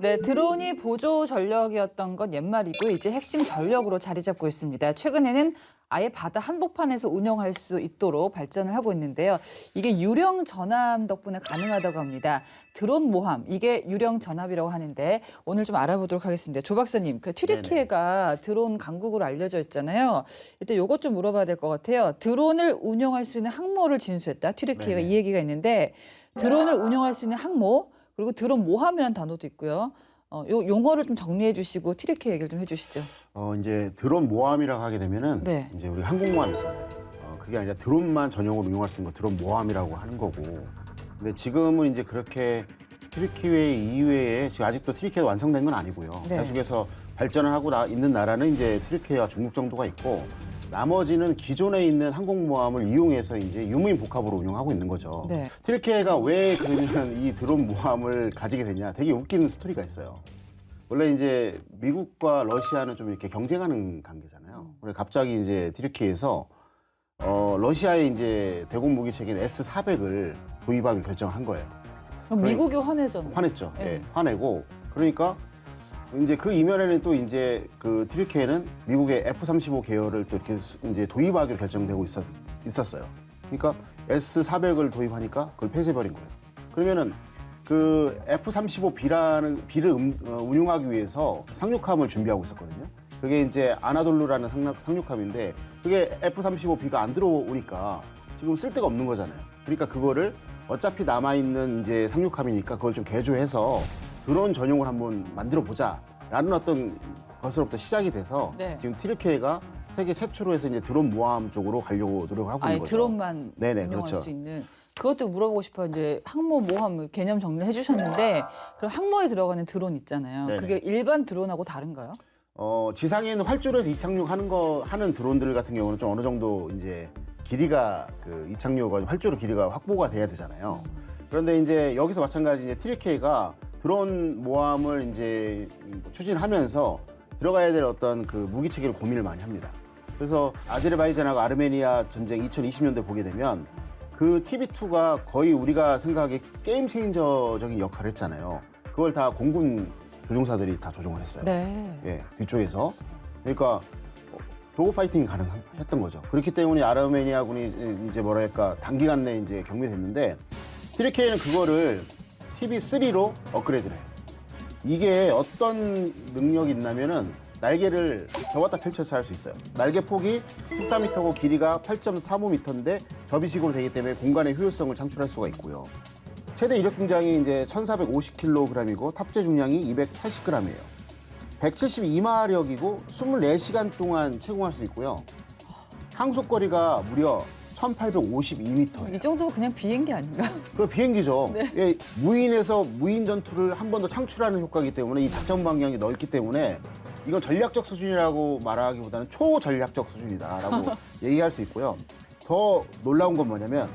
네, 드론이 보조 전력이었던 건 옛말이고 이제 핵심 전력으로 자리 잡고 있습니다. 최근에는 아예 바다 한복판에서 운영할 수 있도록 발전을 하고 있는데요. 이게 유령 전함 덕분에 가능하다고 합니다. 드론 모함, 이게 유령 전함이라고 하는데 오늘 좀 알아보도록 하겠습니다. 조 박사님, 그 튀르키예가 드론 강국으로 알려져 있잖아요. 일단 요것 좀 물어봐야 될 것 같아요. 드론을 운영할 수 있는 항모를 진수했다. 튀르키예가 이 얘기가 있는데 드론을 운영할 수 있는 항모, 그리고 드론 모함이라는 단어도 있고요. 요 용어를 좀 정리해 주시고 튀르키예 얘기를 좀 해주시죠. 이제 드론 모함이라고 하게 되면은 네. 이제 우리 항공모함 있잖아요. 그게 아니라 드론만 전용으로 운용할 수 있는 거 드론 모함이라고 하는 거고. 근데 지금은 이제 그렇게 튀르키예 이외에 지금 아직도 튀르키예가 완성된 건 아니고요. 네. 계속해서 발전을 하고 있는 나라는 이제 튀르키예와 중국 정도가 있고, 나머지는 기존에 있는 항공모함을 이용해서 이제 유무인 복합으로 운영하고 있는 거죠. 네. 튀르키예가 왜 그러면 이 드론 모함을 가지게 됐냐? 되게 웃기는 스토리가 있어요. 원래 이제 미국과 러시아는 좀 이렇게 경쟁하는 관계잖아요. 그래서 갑자기 이제 튀르키예에서 러시아의 이제 대공 무기 체계인 S-400을 도입하기로 결정한 거예요. 그럼 미국이 화내잖아요. 화냈죠. 네. 예, 화내고 그러니까 이제 그 이면에는 또 이제 그 튀르키예는 미국의 F-35 계열을 또 이렇게 이제 도입하기로 결정되고 있었어요. 그러니까 S-400을 도입하니까 그걸 폐쇄해버린 거예요. 그러면은 그 F-35B라는 B를 운용하기 위해서 상륙함을 준비하고 있었거든요. 그게 이제 아나돌루라는 상륙함인데 그게 F-35B가 안 들어오니까 지금 쓸 데가 없는 거잖아요. 그러니까 그거를 어차피 남아있는 이제 상륙함이니까 그걸 좀 개조해서 드론 전용을 한번 만들어 보자라는 어떤 것으로부터 시작이 돼서 네. 지금 튀르키예가 세계 최초로 해서 이제 드론 모함 쪽으로 가려고 노력을 하고 아예 있는 거죠. 드론만 네네, 운영할 그렇죠. 수 있는. 그것도 물어보고 싶어요. 이제 항모 모함 개념 정리를 해주셨는데 그럼 항모에 들어가는 드론 있잖아요. 네네. 그게 일반 드론하고 다른가요? 지상에 있는 활주로 해서 하는 드론들 같은 경우는 좀 어느 정도 이제 길이가 그 이착륙 활주로 길이가 확보가 돼야 되잖아요. 그런데 이제 여기서 마찬가지 이제 튀르키예가 드론 모함을 이제 추진하면서 들어가야 될 어떤 그 무기 체계를 고민을 많이 합니다. 그래서 아제르바이잔하고 아르메니아 전쟁 2020년대 보게 되면 그 TB2가 거의 우리가 생각하기에 게임 체인저적인 역할을 했잖아요. 그걸 다 공군 조종사들이 다 조종을 했어요. 네. 예, 뒤쪽에서. 그러니까 도구 파이팅이 가능했던 거죠. 그렇기 때문에 아르메니아군이 이제 뭐랄까 단기간 내에 이제 격리됐는데 튀르키예는 그거를 TB3로 업그레이드를 해요. 이게 어떤 능력이 있냐면은 날개를 접었다 펼쳐서 할 수 있어요. 날개 폭이 14m고 길이가 8.35m인데 접이식으로 되기 때문에 공간의 효율성을 창출할 수가 있고요. 최대 이력 중량이 이제 1,450kg이고 탑재 중량이 280g이에요. 172마력이고 24시간 동안 채공할 수 있고요. 항속거리가 무려 1,852m예요. 이 정도면 그냥 비행기 아닌가? 그 비행기죠. 네. 예, 무인에서 무인 전투를 한 번 더 창출하는 효과이기 때문에 이 작전 반경이 넓기 때문에 이건 전략적 수준이라고 말하기보다는 초전략적 수준이다라고 얘기할 수 있고요. 더 놀라운 건 뭐냐면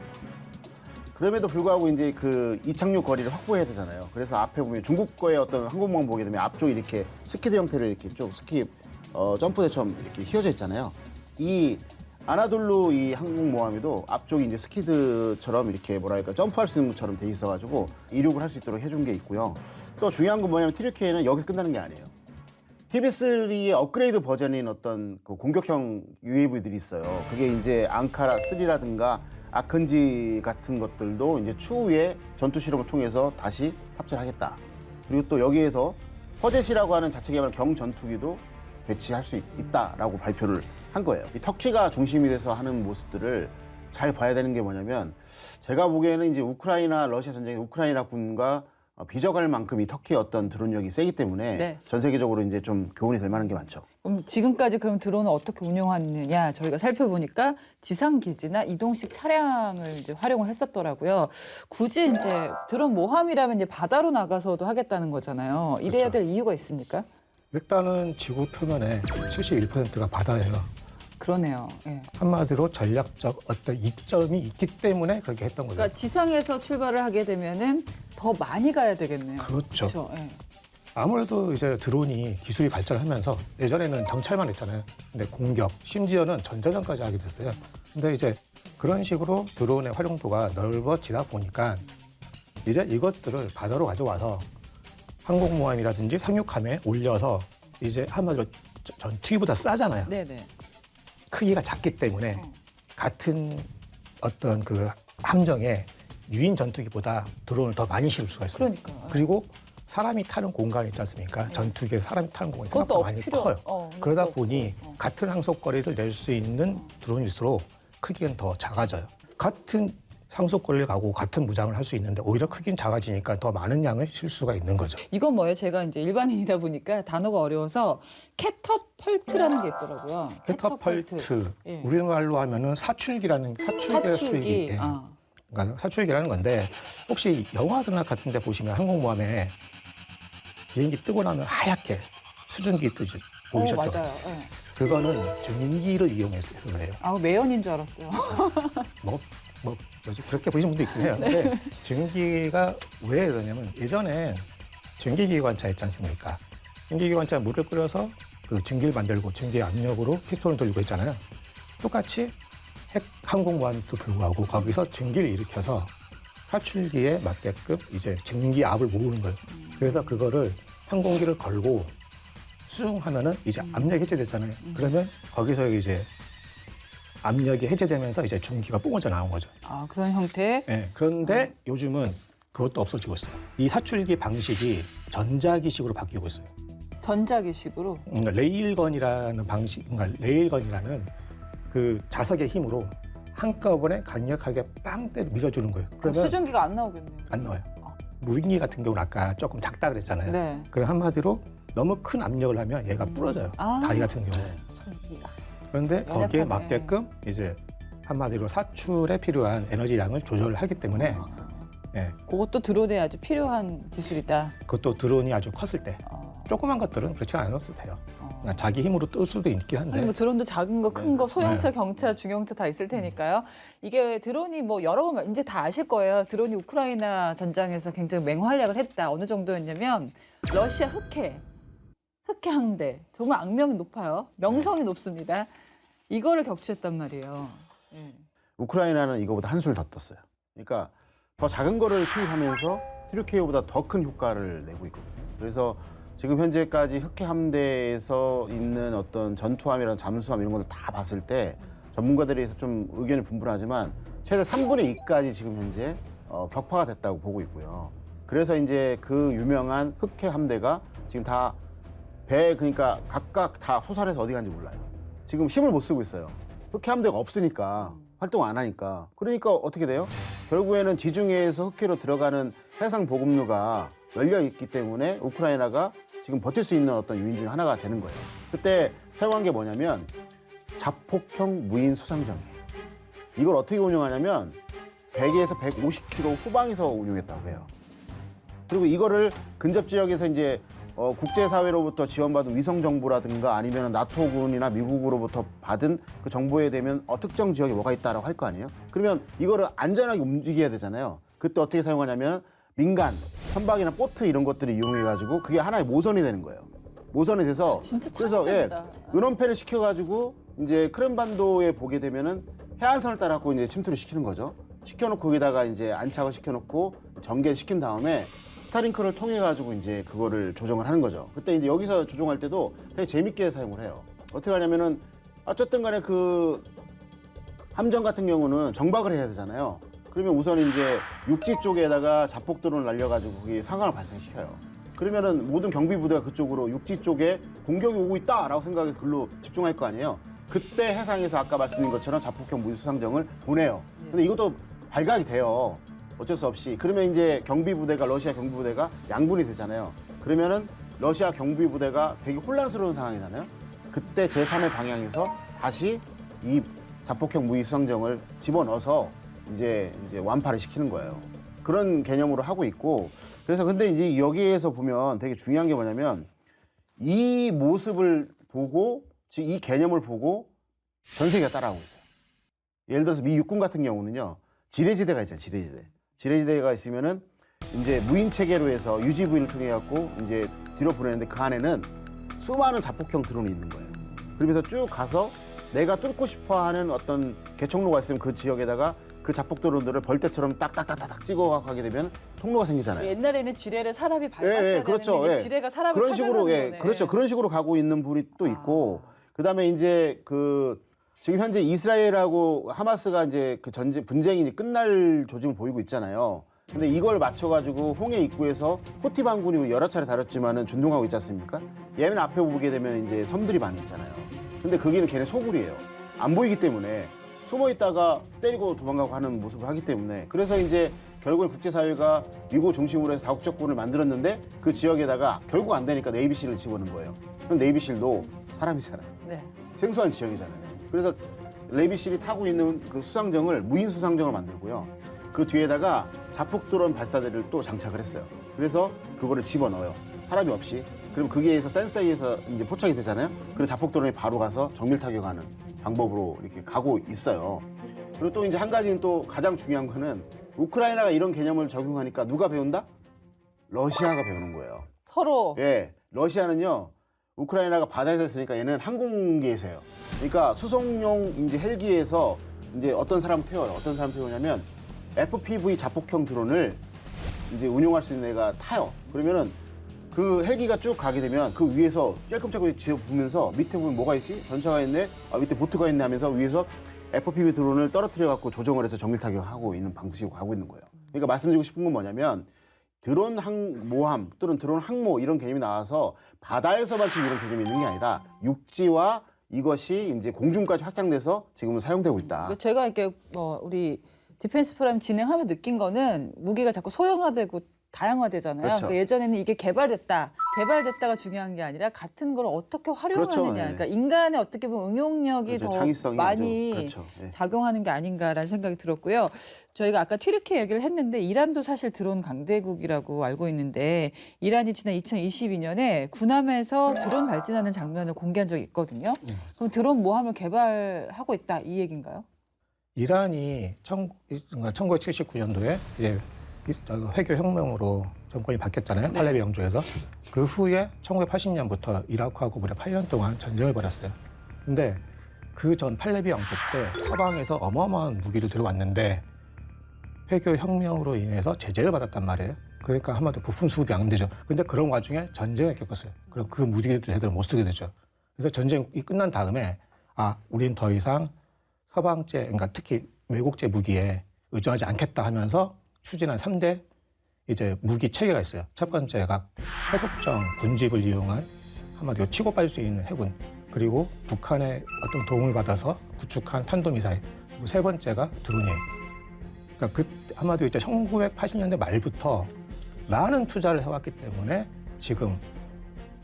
그럼에도 불구하고 이제 그 이착륙 거리를 확보해야 되잖아요. 그래서 앞에 보면 중국 거의 어떤 항공모함 보게 되면 앞쪽이 이렇게 스키드 형태로 이렇게 쭉 점프대처럼 이렇게 휘어져 있잖아요. 이 아나돌루 이 항공모함에도 앞쪽이 이제 스키드처럼 이렇게 뭐랄까 점프할 수 있는 것처럼 돼 있어가지고 이륙을 할 수 있도록 해준 게 있고요. 또 중요한 건 뭐냐면 튀르키예는 여기서 끝나는 게 아니에요. TB3의 업그레이드 버전인 어떤 그 공격형 UAV들이 있어요. 그게 이제 앙카라 3라든가 아큰지 같은 것들도 이제 추후에 전투 실험을 통해서 다시 탑재를 하겠다. 그리고 또 여기에서 허젯이라고 하는 자체 개발 경전투기도 배치할 수 있다라고 발표를 한 거예요. 이 터키가 중심이 돼서 하는 모습들을 잘 봐야 되는 게 뭐냐면 제가 보기에는 이제 우크라이나 러시아 전쟁에 우크라이나 군과 비져갈 만큼 이 터키의 어떤 드론력이 세기 때문에 네. 전 세계적으로 이제 좀 교훈이 될 만한 게 많죠. 그럼 지금까지 그럼 드론을 어떻게 운영하느냐 저희가 살펴보니까 지상기지나 이동식 차량을 이제 활용을 했었더라고요. 굳이 이제 드론 모함이라면 이제 바다로 나가서도 하겠다는 거잖아요. 이래야 될 이유가 있습니까? 일단은 지구 표면의 71%가 바다예요. 그러네요. 예. 한마디로 전략적 어떤 이점이 있기 때문에 그렇게 했던 거죠. 그러니까 지상에서 출발을 하게 되면은 더 많이 가야 되겠네요. 그렇죠. 그렇죠. 예. 아무래도 이제 드론이 기술이 발전하면서 예전에는 정찰만 했잖아요. 근데 공격, 심지어는 전자전까지 하게 됐어요. 근데 이제 그런 식으로 드론의 활용도가 넓어지다 보니까 이제 이것들을 바다로 가져와서 항공모함이라든지 상륙함에 올려서 이제 한마디로 전투기보다 싸잖아요. 네네. 크기가 작기 때문에 같은 어떤 그 함정에 유인 전투기보다 드론을 더 많이 실을 수가 있어요. 그러니까요. 그리고 사람이 타는 공간이 있지 않습니까? 전투기에 사람이 타는 공간이 그것도 생각보다 많이 커요. 그러다 그것도 보니 없고. 같은 항속거리를 낼 수 있는 드론일수록 크기는 더 작아져요. 같은 상속거리를 가고 같은 무장을 할 수 있는데 오히려 크기는 작아지니까 더 많은 양을 실 수가 있는 거죠. 이건 뭐예요? 제가 이제 일반인이다 보니까 단어가 어려워서 캐터펄트라는 게 있더라고요. 캐터펄트. 예. 우리말로 하면은 사출기라는 사출기의 수익이. 사출기. 예. 아. 그러니까 사출기라는 건데 혹시 영화나 같은 데 보시면 항공모함에 비행기 뜨고 나면 하얗게 수증기 뜨지 보이셨죠? 맞아요. 예. 그거는 증기를 이용해서 그래요. 아, 매연인 줄 알았어요. 뭐지 그렇게 보시는 분도 있긴 해요. 근데 증기가 왜 그러냐면 예전에 증기기관차 있지 않습니까? 증기기관차 물을 끓여서 그 증기를 만들고 증기 압력으로 피스톤을 돌리고 있잖아요. 똑같이 핵 항공모함도 불구하고 거기서 증기를 일으켜서 사출기에 맞게끔 이제 증기압을 모으는 거예요. 그래서 그거를 항공기를 걸고 쑥 하면은 이제 압력이 해제되잖아요. 그러면 거기서 이제 압력이 해제되면서 이제 중기가 뿜어져 나온 거죠. 아, 그런 형태. 네, 그런데 요즘은 그것도 없어지고 있어요. 이 사출기 방식이 전자기식으로 바뀌고 있어요. 전자기식으로. 그러니까 레일건이라는 방식, 그러니까 레일건이라는 그 자석의 힘으로 한꺼번에 강력하게 빵 때 밀어주는 거예요. 그러면 수증기가 안 나오겠네요. 안 나와요. 무인기 같은 경우는 아까 조금 작다 그랬잖아요. 네. 그럼 한마디로 너무 큰 압력을 하면 얘가 부러져요. 아. 다리 같은 경우에. 수증기가. 그런데 거기에 연약하네. 맞게끔 이제 한마디로 사출에 필요한 에너지량을 조절을 하기 때문에 예, 그것도 드론에 아주 필요한 기술이다. 그것도 드론이 아주 컸을 때 조그만 것들은 그렇지 않아도 돼요. 그냥 자기 힘으로 뜰 수도 있긴 한데 아니, 뭐 드론도 작은 거, 큰 거, 소형차, 경차, 중형차 다 있을 테니까요. 이게 드론이 뭐 여러 번 이제 다 아실 거예요. 드론이 우크라이나 전장에서 굉장히 맹활약을 했다. 어느 정도였냐면 러시아 흑해 항대 정말 악명이 높아요. 명성이 높습니다. 이거를 격추했단 말이에요. 우크라이나는 이거보다 한술 더 떴어요. 그러니까 더 작은 거를 투입하면서 튀르키예보다 더 큰 효과를 내고 있거든요. 그래서 지금 현재까지 흑해 함대에서 있는 어떤 전투함이랑 잠수함 이런 것들 다 봤을 때 전문가들에서 좀 의견이 분분하지만 최대 3분의 2까지 지금 현재 격파가 됐다고 보고 있고요. 그래서 이제 그 유명한 흑해 함대가 지금 다 배 그러니까 각각 다 소살해서 어디 간지 몰라요. 지금 힘을 못 쓰고 있어요. 흑해 함대가 없으니까 활동 안 하니까. 그러니까 어떻게 돼요? 결국에는 지중해에서 흑해로 들어가는 해상 보급로가 열려 있기 때문에 우크라이나가 지금 버틸 수 있는 어떤 요인 중에 하나가 되는 거예요. 그때 사용한 게 뭐냐면 자폭형 무인 수상정이에요. 이걸 어떻게 운용하냐면 100에서 150km 후방에서 운용했다고 해요. 그리고 이거를 근접 지역에서 이제 국제사회로부터 지원받은 위성 정보라든가 아니면 나토군이나 미국으로부터 받은 그 정보에 대면 특정 지역에 뭐가 있다라고 할 거 아니에요? 그러면 이거를 안전하게 움직여야 되잖아요. 그때 어떻게 사용하냐면 민간, 선박이나 보트 이런 것들을 이용해가지고 그게 하나의 모선이 되는 거예요. 모선이 돼서 진짜 그래서 창의적이다. 은원패를 시켜가지고 이제 크림반도에 보게 되면은 해안선을 따라갖고 이제 침투를 시키는 거죠. 시켜놓고 거기다가 이제 안착을 시켜놓고 전개를 시킨 다음에 스타링크를 통해 가지고 이제 그거를 조정을 하는 거죠. 그때 이제 여기서 조종할 때도 되게 재밌게 사용을 해요. 어떻게 하냐면은 어쨌든 간에 그 함정 같은 경우는 정박을 해야 되잖아요. 그러면 우선 이제 육지 쪽에다가 자폭 드론을 날려가지고 그게 상황을 발생시켜요. 그러면은 모든 경비 부대가 그쪽으로 육지 쪽에 공격이 오고 있다라고 생각해서 글로 집중할 거 아니에요. 그때 해상에서 아까 말씀드린 것처럼 자폭형 무인수상정을 보내요. 근데 이것도 발각이 돼요. 어쩔 수 없이. 그러면 이제 경비부대가 러시아 경비부대가 양분이 되잖아요. 그러면은 러시아 경비부대가 되게 혼란스러운 상황이잖아요. 그때 제3의 방향에서 다시 이 자폭형 무인수상정을 집어넣어서 이제 완파를 시키는 거예요. 그런 개념으로 하고 있고. 그래서 근데 이제 여기에서 보면 되게 중요한 게 뭐냐면 이 모습을 보고 즉 이 개념을 보고 전 세계가 따라하고 있어요. 예를 들어서 미 육군 같은 경우는요. 지뢰지대가 있잖아요. 지뢰지대. 지뢰지대가 있으면은 이제 무인 체계로 해서 UGV를 통해 갖고 이제 뒤로 보내는데 그 안에는 수많은 자폭형 드론이 있는 거예요. 그러면서 쭉 가서 내가 뚫고 싶어 하는 어떤 개척로가 있으면 그 지역에다가 그 자폭 드론들을 벌떼처럼 딱딱딱딱 찍어가고 하게 되면 통로가 생기잖아요. 옛날에는 지뢰를 사람이 밟았어야 예, 그렇죠. 되는데 예. 이제 지뢰가 사람을 그런 식으로 찾아가는 거네. 그렇죠. 그런 식으로 가고 있는 분이 또 있고 그다음에 이제 지금 현재 이스라엘하고 하마스가 이제 그 분쟁이 이제 끝날 조짐을 보이고 있잖아요. 근데 이걸 맞춰가지고 홍해 입구에서 호티 반군이 여러 차례 다뤘지만은 준동하고 있지 않습니까? 예멘 앞에 보게 되면 이제 섬들이 많이 있잖아요. 근데 거기는 걔네 소굴이에요. 안 보이기 때문에 숨어 있다가 때리고 도망가고 하는 모습을 하기 때문에 그래서 이제 결국은 국제사회가 미국 중심으로 해서 다국적군을 만들었는데 그 지역에다가 결국 안 되니까 네이비실을 집어넣은 거예요. 그럼 네이비실도 사람이잖아요. 네. 생소한 지형이잖아요. 그래서 네이비실이 타고 있는 그 수상정을 무인 수상정을 만들고요. 그 뒤에다가 자폭 드론 발사대를 또 장착을 했어요. 그래서 그거를 집어넣어요. 사람이 없이. 그럼 거기에 의해서 센서에 의해서 이제 포착이 되잖아요. 그래서 자폭 드론이 바로 가서 정밀 타격하는 방법으로 이렇게 가고 있어요. 그리고 또 이제 한 가지는 또 가장 중요한 거는 우크라이나가 이런 개념을 적용하니까 누가 배운다? 러시아가 배우는 거예요. 서로 예, 러시아는요. 우크라이나가 바다에서 했으니까 얘는 항공기에서 해요. 그러니까 수송용 이제 헬기에서 이제 어떤 사람 태워요. 어떤 사람 태우냐면 FPV 자폭형 드론을 이제 운용할 수 있는 애가 타요. 그러면은 그 헬기가 쭉 가게 되면 그 위에서 쬐끔쬐끔 지어보면서 밑에 보면 뭐가 있지? 전차가 있네? 밑에 보트가 있네 하면서 위에서 FPV 드론을 떨어뜨려 갖고 조정을 해서 정밀 타격하고 있는 방식으로 가고 있는 거예요. 그러니까 말씀드리고 싶은 건 뭐냐면 드론 항모함 또는 드론 항모 이런 개념이 나와서 바다에서만 지금 이런 개념이 있는 게 아니라 육지와 이것이 이제 공중까지 확장돼서 지금은 사용되고 있다. 제가 이렇게 우리 디펜스 프라임 진행하며 느낀 거는 무기가 자꾸 소형화되고 다양화되잖아요. 그렇죠. 그러니까 예전에는 이게 개발됐다가 중요한 게 아니라 같은 걸 어떻게 활용하느냐. 그렇죠. 네. 그러니까 인간의 어떻게 보면 응용력이 그렇죠. 더 창의성이 많이 아주, 그렇죠. 예. 작용하는 게 아닌가라는 생각이 들었고요. 저희가 아까 튀르키 얘기를 했는데 이란도 사실 드론 강대국이라고 알고 있는데 이란이 지난 2022년에 구남에서 드론 발진하는 장면을 공개한 적이 있거든요. 그럼 드론 모함을 개발하고 있다 이 얘기인가요? 이란이 1979년도에 이제 회교 혁명으로 정권이 바뀌었잖아요. 팔레비 영조에서. 그 후에 1980년부터 이라크하고 무려 8년 동안 전쟁을 벌였어요. 근데 그 전 팔레비 영조 때 서방에서 어마어마한 무기를 들어왔는데 회교 혁명으로 인해서 제재를 받았단 말이에요. 그러니까 한마디로 부품 수급이 안 되죠. 근데 그런 와중에 전쟁을 겪었어요. 그럼 그 무기를 제대로 못 쓰게 되죠. 그래서 전쟁이 끝난 다음에 우린 더 이상 서방제, 그러니까 특히 외국제 무기에 의존하지 않겠다 하면서 추진한 3대 이제 무기 체계가 있어요. 첫 번째가 해국정 군집을 이용한 한마디로 치고 빠질 수 있는 해군, 그리고 북한의 어떤 도움을 받아서 구축한 탄도미사일, 그리고 세 번째가 드론이에요. 그러니까 한마디로 이제 1980년대 말부터 많은 투자를 해왔기 때문에 지금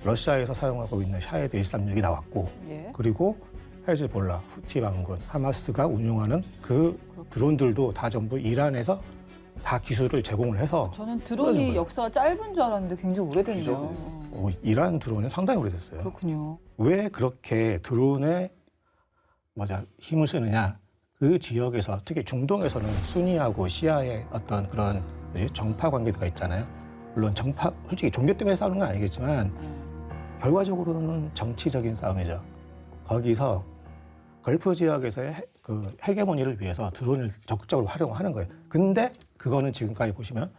러시아에서 사용하고 있는 샤헤드 136이 나왔고, 그리고 헤즈볼라, 후티 반군, 하마스가 운용하는 그 드론들도 다 전부 이란에서 다 기술을 제공을 해서 저는 드론이 역사가 짧은 줄 알았는데 굉장히 오래됐네요. 그죠. 이란 드론은 상당히 오래됐어요. 그렇군요. 왜 그렇게 드론에 힘을 쓰느냐? 그 지역에서 특히 중동에서는 순니하고 시아의 어떤 그런 정파 관계가 있잖아요. 물론 솔직히 종교 때문에 싸우는 건 아니겠지만 결과적으로는 정치적인 싸움이죠. 거기서 걸프 지역에서의 그 헤게모니를 위해서 드론을 적극적으로 활용하는 거예요. 근데 그거는 지금까지 보시면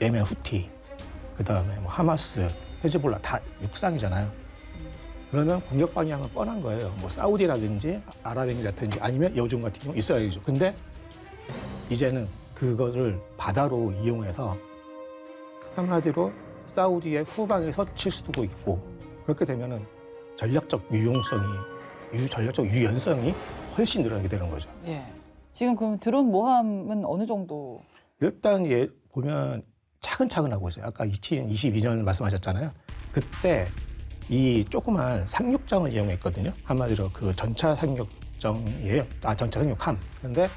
예멘 후티, 그다음에 하마스, 헤즈볼라 다 육상이잖아요. 그러면 공격 방향은 뻔한 거예요. 사우디라든지 아랍에미리트든지 아니면 요즘 같은 경우 이스라엘이죠. 근데 이제는 그것을 바다로 이용해서 한마디로 사우디의 후방에서 칠 수도 있고, 그렇게 되면은 전략적 유연성이 훨씬 늘어나게 되는 거죠. 예. 지금 그럼 드론 모함은 어느 정도? 일단 보면 차근차근 하고 있어요. 아까 2022년 말씀하셨잖아요. 그때 이 조그만 상륙정을 이용했거든요. 한마디로 그 전차 상륙정이에요. 전차 상륙함. 그런데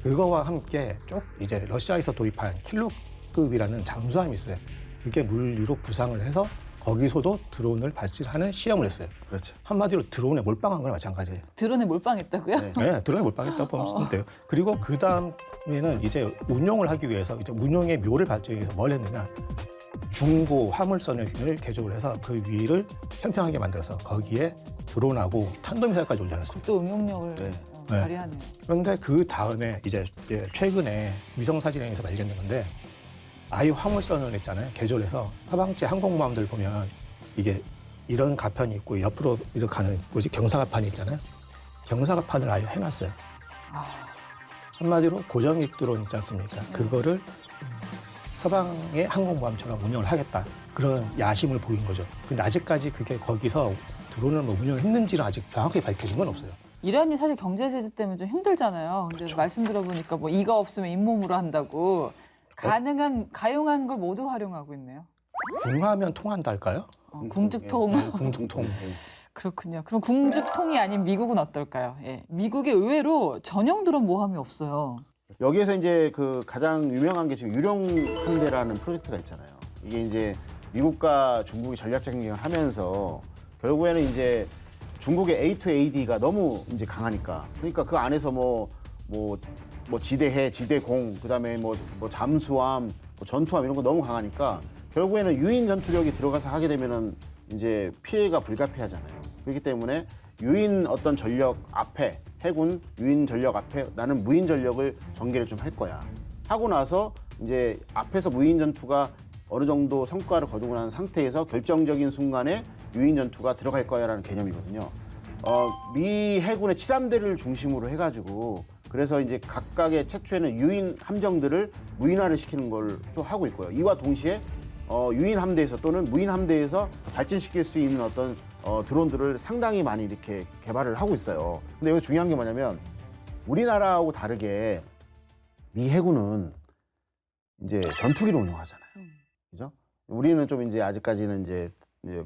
그거와 함께 이제 러시아에서 도입한 킬로급이라는 잠수함이 있어요. 그게 물 위로 부상을 해서 거기서도 드론을 발사하는 시험을 했어요. 그렇죠. 한마디로 드론에 몰빵한 거나 마찬가지예요. 드론에 몰빵했다고요? 네. 네, 드론에 몰빵했다고 보면 돼요. 그리고 그 다음에는 이제 운용을 하기 위해서 이제 운용의 묘를 발전하기 위해서 뭘 했느냐. 중고 화물선을 개조를 해서 그 위를 평평하게 만들어서 거기에 드론하고 탄도미사일까지 올려놨습니다. 또 응용력을 네. 발휘하네요. 그런데 그 다음에 이제 최근에 위성사진행에서 발견된 건데 아이 화물선을 있잖아요. 개조를 해서 서방제 항공모함들 보면 이게 이런 가판이 있고 옆으로 이렇게 가는 뭐지 경사가판이 있잖아요. 경사가판을 아예 해놨어요. 아, 한마디로 고정익 드론 있지 않습니까? 그거를 서방의 항공모함처럼 운영을 하겠다. 그런 야심을 보인 거죠. 근데 아직까지 그게 거기서 드론을 뭐 운영했는지는 아직 정확히 밝혀진 건 없어요. 이란이 사실 경제 제재 때문에 좀 힘들잖아요. 근데 그렇죠. 말씀 들어보니까 뭐 이가 없으면 잇몸으로 한다고 가용한 걸 모두 활용하고 있네요. 궁하면 통한다 할까요? 궁즉통. 궁중통. 그렇군요. 그럼 궁즉통이 아닌 미국은 어떨까요? 예. 미국에 의외로 전용 드론 모함이 없어요. 여기에서 이제 그 가장 유명한 게 지금 유령함대라는 프로젝트가 있잖아요. 이게 이제 미국과 중국이 전략적 경쟁을 하면서 결국에는 이제 중국의 A2AD가 너무 이제 강하니까 그러니까 그 안에서 뭐 지대해, 지대공, 그다음에 뭐 잠수함, 뭐 전투함 이런 거 너무 강하니까 결국에는 유인 전투력이 들어가서 하게 되면은 이제 피해가 불가피하잖아요. 그렇기 때문에 유인 어떤 전력 앞에 해군 유인 전력 앞에 나는 무인 전력을 전개를 좀 할 거야. 하고 나서 이제 앞에서 무인 전투가 어느 정도 성과를 거두고 난 상태에서 결정적인 순간에 유인 전투가 들어갈 거야라는 개념이거든요. 미 해군의 7함대를 중심으로 해가지고 그래서 이제 각각의 최초에는 유인 함정들을 무인화를 시키는 걸 또 하고 있고요. 이와 동시에 유인 함대에서 또는 무인 함대에서 발전시킬 수 있는 어떤 드론들을 상당히 많이 이렇게 개발을 하고 있어요. 근데 여기 중요한 게 뭐냐면 우리나라하고 다르게 미 해군은 이제 전투기를 운영하잖아요. 그죠? 우리는 좀 이제 아직까지는 이제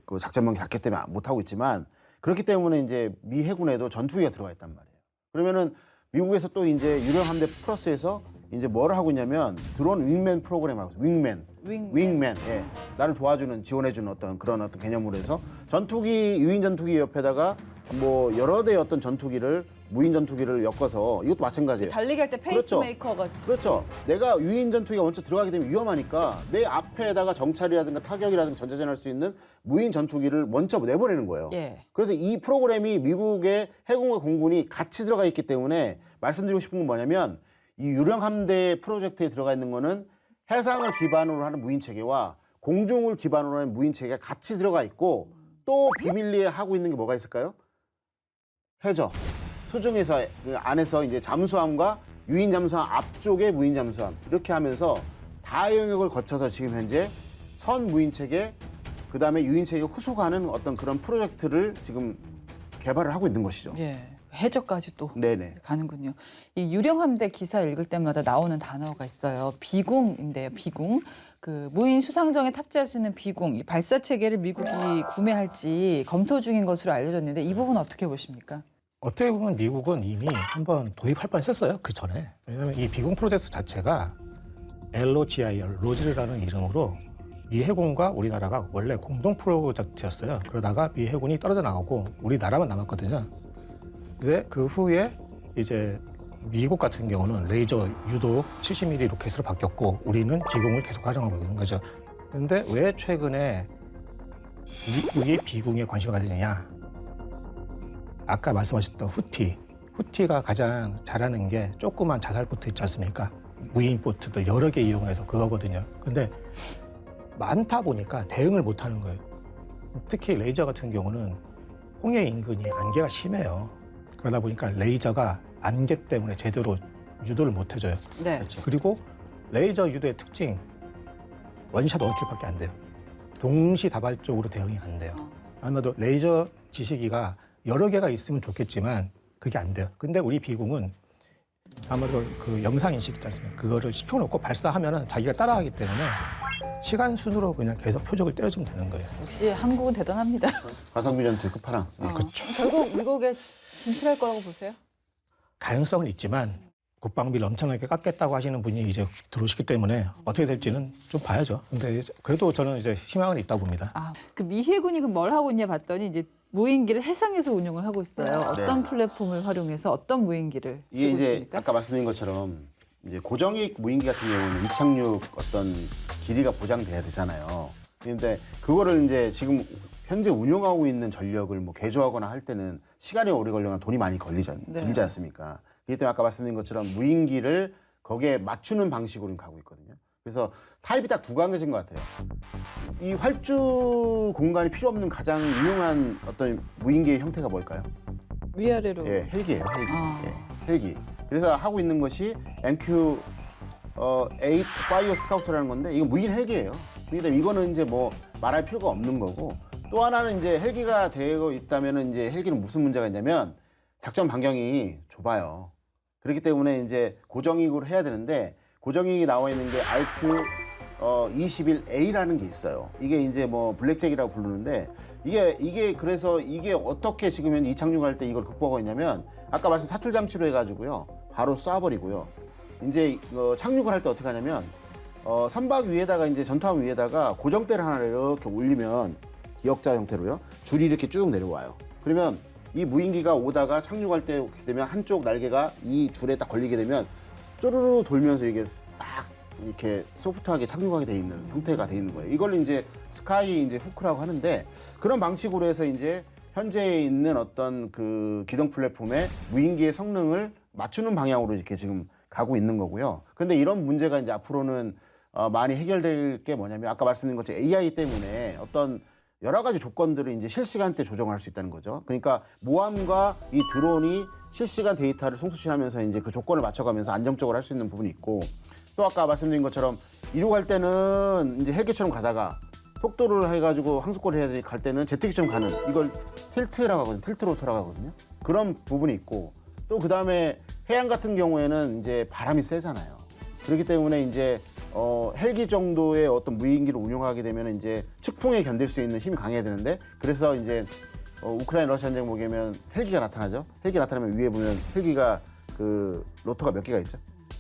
그 작전만 갖기 때문에 못 하고 있지만 그렇기 때문에 이제 미 해군에도 전투기가 들어가 있단 말이에요. 그러면은 미국에서 또 이제 유령 함대 플러스에서 이제 뭘 하고 있냐면 드론 윙맨 프로그램을 하고 있어요. 윙맨. 예. 나를 도와주는 지원해주는 어떤 그런 어떤 개념으로 해서 전투기 유인 전투기 옆에다가 뭐 여러 대의 어떤 전투기를 무인 전투기를 엮어서 이것도 마찬가지예요. 달리기 할 때 페이스메이커가 그렇죠. 내가 유인 전투기가 먼저 들어가게 되면 위험하니까 내 앞에다가 정찰이라든가 타격이라든가 전자전할 수 있는 무인 전투기를 먼저 내보내는 거예요. 예. 그래서 이 프로그램이 미국의 해군과 공군이 같이 들어가 있기 때문에 말씀드리고 싶은 건 뭐냐면 이 유령 함대 프로젝트에 들어가 있는 거는 해상을 기반으로 하는 무인 체계와 공중을 기반으로 하는 무인 체계가 같이 들어가 있고 또 비밀리에 하고 있는 게 뭐가 있을까요? 해저, 수중에서 그 안에서 이제 잠수함과 유인 잠수함 앞쪽에 무인 잠수함 이렇게 하면서 다영역을 거쳐서 지금 현재 선 무인 체계 그다음에 유인 체계 후속하는 어떤 그런 프로젝트를 지금 개발을 하고 있는 것이죠. 예. 해저까지 또 네네. 가는군요. 이 유령함대 기사 읽을 때마다 나오는 단어가 있어요. 비궁인데요. 비궁. 그 무인 수상정에 탑재할 수 있는 비궁, 이 발사 체계를 미국이 구매할지 검토 중인 것으로 알려졌는데 이 부분 어떻게 보십니까? 어떻게 보면 미국은 이미 한번 도입할 뻔했었어요. 그 전에. 왜냐하면 이 비공 프로젝트 자체가 LOGIR, 로즈라는 이름으로 미 해군과 우리나라가 원래 공동 프로젝트였어요. 그러다가 미 해군이 떨어져 나가고 우리나라만 남았거든요. 근데 그 후에 이제 미국 같은 경우는 레이저 유도 70mm 로켓으로 바뀌었고 우리는 비공을 계속 활용하고 있는 거죠. 그런데 왜 최근에 미국이 비공에 관심을 가지느냐? 아까 말씀하셨던 후티가 가장 잘하는 게 조그만 자살보트 있지 않습니까? 무인 보트들 여러 개 이용해서 그거거든요. 근데 많다 보니까 대응을 못 하는 거예요. 특히 레이저 같은 경우는 홍해 인근이 안개가 심해요. 그러다 보니까 레이저가 안개 때문에 제대로 유도를 못 해줘요. 네. 그렇죠. 그리고 레이저 유도의 특징, 원샷 원킬밖에 안 돼요. 동시다발적으로 대응이 안 돼요. 아마도 레이저 지시기가 여러 개가 있으면 좋겠지만 그게 안 돼요. 근데 우리 비공은 아마도 그 영상 인식 있지 않습니까? 그거를 시켜놓고 발사하면은 자기가 따라하기 때문에 시간 순으로 그냥 계속 표적을 때려주면 되는 거예요. 역시 한국은 대단합니다. 가성비 전투 끝판왕. 그렇죠. 결국 미국에 진출할 거라고 보세요? 가능성은 있지만 국방비를 엄청나게 깎겠다고 하시는 분이 이제 들어오시기 때문에 어떻게 될지는 좀 봐야죠. 근데 그래도 저는 이제 희망은 있다고 봅니다. 아, 그 미 해군이 그럼 뭘 하고 있냐 봤더니 이제 무인기를 해상에서 운용을 하고 있어요. 어떤 플랫폼을 활용해서 어떤 무인기를 이게 쓰고 이제 있습니까? 아까 말씀드린 것처럼 이제 고정익 무인기 같은 경우는 이착륙 어떤 길이가 보장돼야 되잖아요. 그런데 그거를 이제 지금 현재 운영하고 있는 전력을 뭐 개조하거나 할 때는 시간이 오래 걸리거나 돈이 많이 들지 않습니까? 그렇기 때문에 아까 말씀드린 것처럼 무인기를 거기에 맞추는 방식으로 가고 있거든요. 그래서 타입이 딱 두 가지인 것 같아요. 이 활주 공간이 필요 없는 가장 유용한 어떤 무인기의 형태가 뭘까요? 위아래로. 예, 헬기예요, 헬기. 아. 예, 헬기. 그래서 하고 있는 것이 MQ 8 파이어 스카우트라는 건데 이거 무인 헬기예요. 그러니까 이거는 이제 뭐 말할 필요가 없는 거고 또 하나는 이제 헬기가 되어 있다면은 이제 헬기는 무슨 문제가 있냐면 작전 반경이 좁아요. 그렇기 때문에 이제 고정익으로 해야 되는데 고정익이 나와 있는 게 RQ 21A라는 게 있어요. 이게 이제 뭐 블랙잭이라고 부르는데 이게 그래서 이게 어떻게 지금 현재 이착륙할 때 이걸 극복하고 있냐면 아까 말씀 사출 장치로 해가지고요 바로 쏴버리고요. 이제 착륙을 할 때 어떻게 하냐면 선박 위에다가 이제 전투함 위에다가 고정대를 하나 이렇게 올리면 기역자 형태로요 줄이 이렇게 쭉 내려와요. 그러면 이 무인기가 오다가 착륙할 때 되면 한쪽 날개가 이 줄에 딱 걸리게 되면 쪼르르 돌면서 이게 딱 이렇게 소프트하게 착륙하게 돼 있는 형태가 돼 있는 거예요. 이걸 이제 스카이 이제 후크라고 하는데 그런 방식으로 해서 이제 현재 있는 어떤 그 기동 플랫폼의 무인기의 성능을 맞추는 방향으로 이렇게 지금 가고 있는 거고요. 그런데 이런 문제가 이제 앞으로는 많이 해결될 게 뭐냐면 아까 말씀드린 것처럼 AI 때문에 어떤 여러 가지 조건들을 이제 실시간대 조정할 수 있다는 거죠. 그러니까 모함과 이 드론이 실시간 데이터를 송수신하면서 이제 그 조건을 맞춰가면서 안정적으로 할 수 있는 부분이 있고 또 아까 말씀드린 것처럼 이륙할 때는 이제 헬기처럼 가다가 속도를 해가지고 항속거리 해야 되니까 갈 때는 제트기처럼 가는 이걸 틸트라고 하거든요. 틸트 로터라고 하거든요. 그런 부분이 있고 또 그 다음에 해양 같은 경우에는 이제 바람이 세잖아요. 그렇기 때문에 이제 헬기 정도의 어떤 무인기를 운용하게 되면 이제 측풍에 견딜 수 있는 힘이 강해야 되는데 그래서 이제 우크라이나 러시아 전쟁 보면 헬기가 나타나죠. 헬기 나타나면 위에 보면 헬기가 그 로터가 몇 개가 있죠?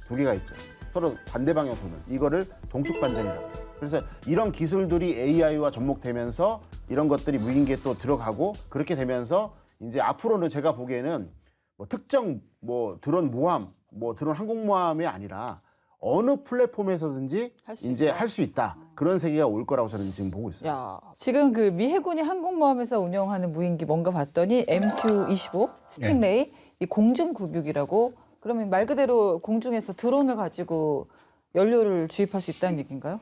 2개가 있죠. 서로 반대 방향 도는 이거를 동축 반전이라고 해요. 그래서 이런 기술들이 AI와 접목되면서 이런 것들이 무인기에 또 들어가고 그렇게 되면서 이제 앞으로는 제가 보기에는 뭐 특정 뭐 드론 모함, 뭐 드론 항공모함이 아니라 어느 플랫폼에서든지 이제 할 수 있다. 그런 세계가 올 거라고 저는 지금 보고 있어요. 야, 지금 그 미 해군이 항공모함에서 운영하는 무인기 뭔가 봤더니 MQ-25 스팅레이 이 공중급육이라고 그러면 말 그대로 공중에서 드론을 가지고 연료를 주입할 수 있다는 얘기인가요?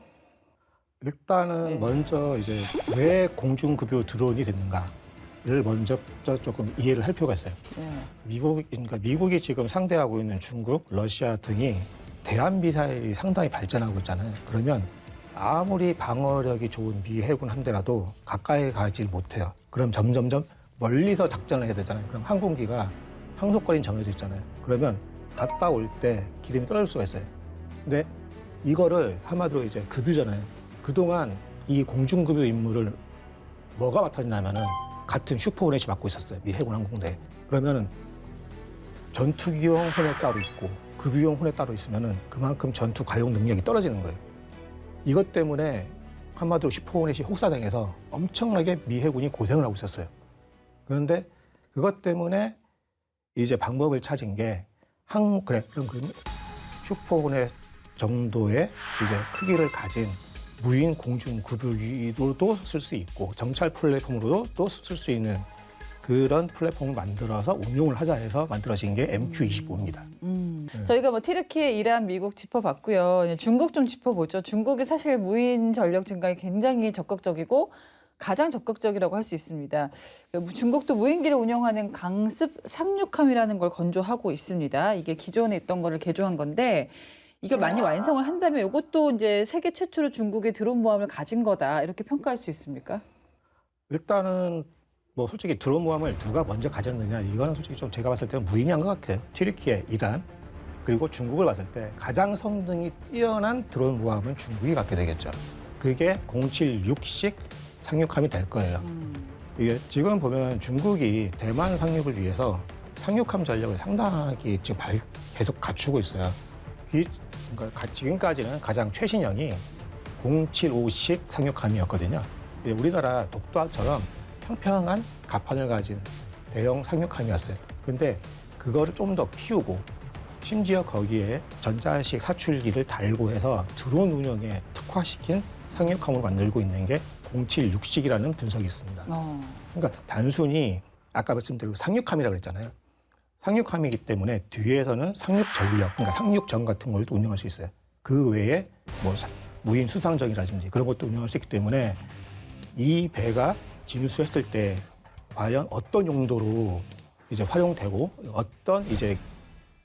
일단은 네. 먼저 이제 왜 공중급유 드론이 됐는가를 먼저 조금 이해를 할 필요가 있어요. 네. 그러니까 미국이 지금 상대하고 있는 중국, 러시아 등이 대한 미사일이 상당히 발전하고 있잖아요. 그러면 아무리 방어력이 좋은 미 해군 함대라도 가까이 가지 못해요. 그럼 점점점 멀리서 작전을 해야 되잖아요. 그럼 항공기가 항속거리는 정해져 있잖아요. 그러면 갔다 올 때 기름이 떨어질 수가 있어요. 근데 이거를 한마디로 이제 급유잖아요. 그동안 이 공중급유 임무를 뭐가 맡았냐면은 같은 슈퍼호넷이 맡고 있었어요. 미 해군 항공대. 그러면은 전투기용 혼에 따로 있고 급유용 혼에 따로 있으면은 그만큼 전투 가용 능력이 떨어지는 거예요. 이것 때문에 한마디로 슈퍼호넷이 혹사당해서 엄청나게 미 해군이 고생을 하고 있었어요. 그런데 그것 때문에 이제 방법을 찾은 게 그럼 슈퍼호넷 정도의 이제 크기를 가진 무인 공중 급유기로도 쓸 수 있고 정찰 플랫폼으로도 쓸 수 있는 그런 플랫폼을 만들어서 운용을 하자 해서 만들어진 게 MQ-25입니다. 저희가 뭐 튀르키예, 이란, 미국 짚어봤고요. 이제 중국 좀 짚어보죠. 중국이 사실 무인 전력 증가에 굉장히 적극적이고 가장 적극적이라고 할 수 있습니다. 중국도 무인기를 운영하는 강습 상륙함이라는 걸 건조하고 있습니다. 이게 기존에 있던 거를 개조한 건데 이걸 많이 완성을 한다면 이것도 이제 세계 최초로 중국의 드론 모함을 가진 거다 이렇게 평가할 수 있습니까? 일단은 뭐 솔직히 드론 모함을 누가 먼저 가졌느냐 이거는 솔직히 좀 제가 봤을 때는 무의미한 것 같아요. 튀르키예, 이란 그리고 중국을 봤을 때 가장 성능이 뛰어난 드론 모함은 중국이 갖게 되겠죠. 그게 076식 상륙함이 될 거예요. 이게 지금 보면 중국이 대만 상륙을 위해서 상륙함 전력을 상당히 지금 계속 갖추고 있어요. 그러니까 지금까지는 가장 최신형이 075식 상륙함이었거든요. 우리나라 독도처럼 평평한 갑판을 가진 대형 상륙함이었어요. 근데 그거를 좀 더 키우고 심지어 거기에 전자식 사출기를 달고 해서 드론 운영에 특화시킨 상륙함으로 만들고 있는 게 076식이라는 분석이 있습니다. 그러니까 단순히 아까 말씀드린 상륙함이라고 그랬잖아요. 상륙함이기 때문에 뒤에서는 상륙 전력, 그러니까 상륙전 같은 걸 또 운영할 수 있어요. 그 외에 뭐 무인 수상정이라든지 그런 것도 운영할 수 있기 때문에 이 배가 진수했을 때 과연 어떤 용도로 이제 활용되고 어떤 이제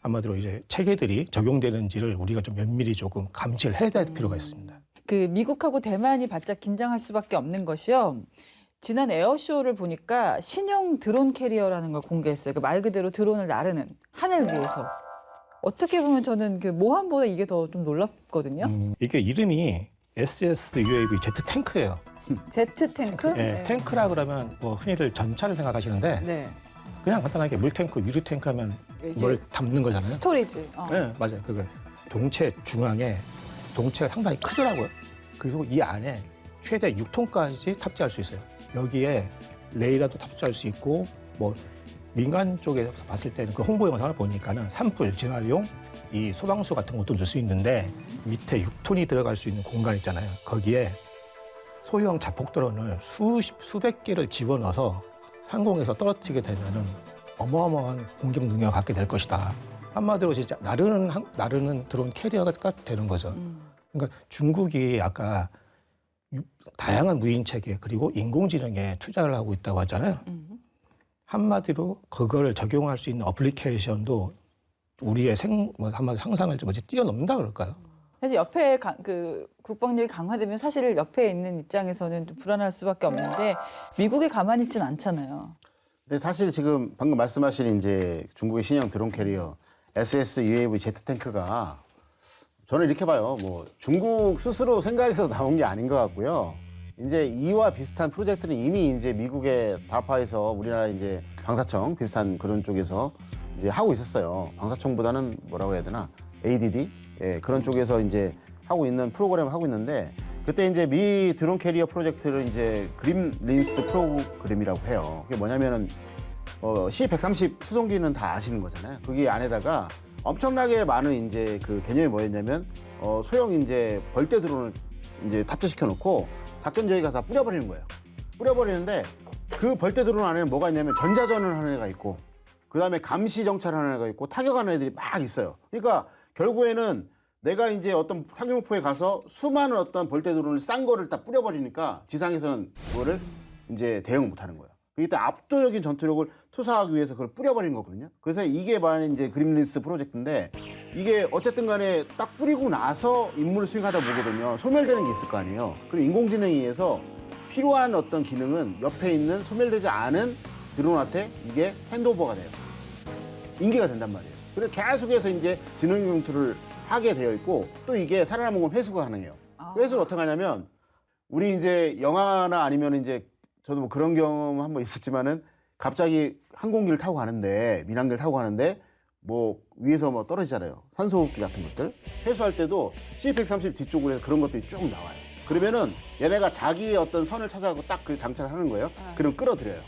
아마도 이제 체계들이 적용되는지를 우리가 좀 면밀히 조금 감시를 해야 될 필요가 있습니다. 그 미국하고 대만이 바짝 긴장할 수밖에 없는 것이요. 지난 에어쇼를 보니까 신형 드론 캐리어라는 걸 공개했어요. 그 말 그대로 드론을 나르는 하늘 위에서. 어떻게 보면 저는 그 모함보다 이게 더 좀 놀랍거든요. 이게 이름이 SS UAV 제트 탱크예요. 제트 탱크? 네, 탱크라 그러면 뭐 흔히들 전차를 생각하시는데 네. 그냥 간단하게 물탱크, 유류탱크 하면 이게 뭘 담는 거잖아요. 스토리지. 네, 맞아요. 그거 동체 중앙에 동체가 상당히 크더라고요. 그리고 이 안에 최대 6톤까지 탑재할 수 있어요. 여기에 레이더도 탑재할 수 있고 뭐 민간 쪽에서 봤을 때는 그 홍보 영상을 보니까는 산불 진화용 이 소방수 같은 것도 넣을 수 있는데 밑에 6톤이 들어갈 수 있는 공간 있잖아요. 거기에 소형 자폭 드론을 수백 개를 집어넣어서 상공에서 떨어뜨리게 되면은 어마어마한 공격 능력을 갖게 될 것이다. 한마디로 진짜 나르는 드론 캐리어가 되는 거죠. 그러니까 중국이 아까 다양한 무인 체계 그리고 인공지능에 투자를 하고 있다고 하잖아요. 한마디로 그걸 적용할 수 있는 어플리케이션도 우리의 한마디로 상상을 좀 뛰어넘는다 그럴까요? 사실 옆에 그 국방력이 강화되면 사실 옆에 있는 입장에서는 좀 불안할 수밖에 없는데 미국이 가만히 있지는 않잖아요. 근데 사실 지금 방금 말씀하신 이제 중국의 신형 드론 캐리어 SS UAV 제트 탱크가 저는 이렇게 봐요. 뭐 중국 스스로 생각해서 나온 게 아닌 것 같고요. 이제 이와 비슷한 프로젝트는 이미 이제 미국의 다파에서 우리나라 이제 방사청 비슷한 그런 쪽에서 이제 하고 있었어요. 방사청보다는 뭐라고 해야 되나? ADD? 예, 그런 쪽에서 이제 하고 있는 프로그램을 하고 있는데 그때 이제 미 드론 캐리어 프로젝트를 이제 그림린스 프로그램이라고 해요. 그게 뭐냐면은 C-130 수송기는 다 아시는 거잖아요. 거기 안에다가 엄청나게 많은 이제 그 개념이 뭐였냐면 소형 이제 벌떼 드론을 이제 탑재시켜 놓고 작전 저희가 다 뿌려버리는 거예요. 뿌려버리는데 그 벌떼 드론 안에는 뭐가 있냐면 전자전을 하는 애가 있고 그다음에 감시 정찰하는 애가 있고 타격하는 애들이 막 있어요. 그러니까 결국에는 내가 이제 어떤 타격목표에 가서 수많은 어떤 벌떼 드론을 싼 거를 다 뿌려버리니까 지상에서는 그거를 이제 대응을 못 하는 거예요. 이때 압도적인 전투력을 투사하기 위해서 그걸 뿌려버린 거거든요. 그래서 이게 바로 이제 그림린스 프로젝트인데 이게 어쨌든 간에 딱 뿌리고 나서 임무를 수행하다 보게 되면 소멸되는 게 있을 거 아니에요. 그리고 인공지능에 의해서 필요한 어떤 기능은 옆에 있는 소멸되지 않은 드론한테 이게 핸드오버가 돼요. 인계가 된단 말이에요. 그래서 계속해서 이제 지능 검투를 하게 되어 있고 또 이게 살아남은 건 회수가 가능해요. 회수를 어떻게 하냐면 우리 이제 영화나 아니면 이제 저도 뭐 그런 경험 한번 있었지만은 갑자기 항공기를 타고 가는데 민항기를 타고 가는데 뭐 위에서 뭐 떨어지잖아요. 산소호흡기 같은 것들. 회수할 때도 C-130 뒤쪽으로 해서 그런 것들이 쭉 나와요. 그러면은 얘네가 자기의 어떤 선을 찾아가고 딱 그 장착을 하는 거예요. 그럼 끌어들여요.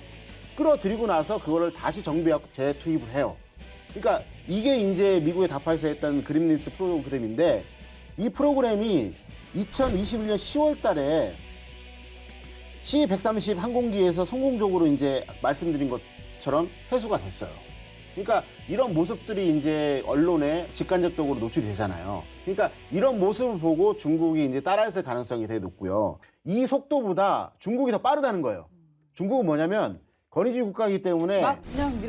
끌어들이고 나서 그거를 다시 정비하고 재투입을 해요. 그러니까 이게 이제 미국의 다파에서 했던 그림린스 프로그램인데 이 프로그램이 2021년 10월 달에 C-130 항공기에서 성공적으로 이제 말씀드린 것처럼 회수가 됐어요. 그러니까 이런 모습들이 이제 언론에 직간접적으로 노출이 되잖아요. 그러니까 이런 모습을 보고 중국이 이제 따라했을 가능성이 되게 높고요. 이 속도보다 중국이 더 빠르다는 거예요. 중국은 뭐냐면 권위주의 국가이기 때문에 막